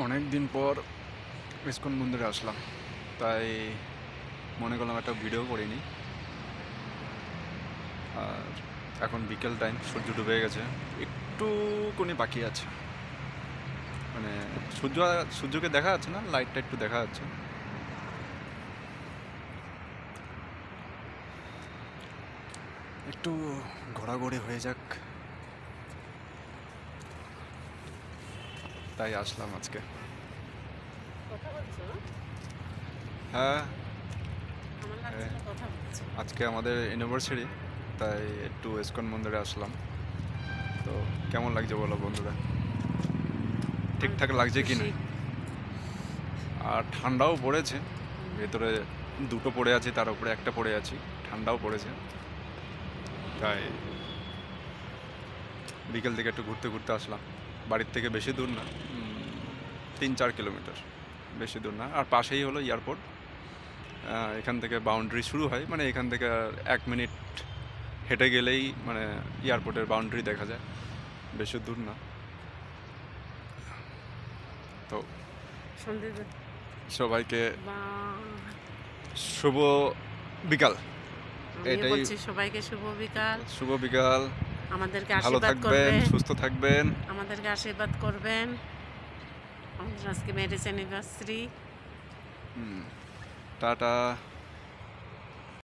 অনেক দিন পর ইসকন মন্দিরে আসলাম, তাই মনে করলাম একটা ভিডিও করে নিই। আর এখন বিকেল টাইম, সূর্য ডুবে গেছে, একটুখানি বাকি আছে, মানে সূর্যকে দেখা যাচ্ছে না, লাইটটা একটু দেখা যাচ্ছে। একটু ঘোরাঘুরি হয়ে যাক, তাই আসলাম আজকে। হ্যাঁ, আজকে আমাদের ইউনিভার্সিটি, তাই একটু ইসকন মন্দিরে আসলাম। তো কেমন লাগছে বলো বন্ধুরা, ঠিকঠাক লাগছে কি না? আর ঠান্ডাও পড়েছে, ভেতরে দুটো পড়ে আছি, তার উপরে একটা পড়ে আছি, ঠান্ডাও পড়েছে। তাই বিকেল থেকে একটু ঘুরতে ঘুরতে আসলাম। বাড়ির থেকে বেশি দূর না, 3-4 কিলোমিটার, বেশি দূর না। আর পাশেই হলো এয়ারপোর্ট, এখান থেকে বাউন্ডারি শুরু হয়, মানে এখান থেকে 1 মিনিট হেঁটে গেলেই মানে এয়ারপোর্টের বাউন্ডারি দেখা যায়, বেশি দূর না। তো সবাইকে শুভ বিকাল। এটাই বলছি, সবাইকে শুভ বিকাল। শুভ বিকাল। আমাদেরকে ভালো আশীর্বাদ থাকবেন, করবেন, সুস্থ থাকবেন, আমাদেরকে আশীর্বাদ করবেন। আমাদের আজকে ম্যারেজ অ্যানিভার্সারি। টাটা।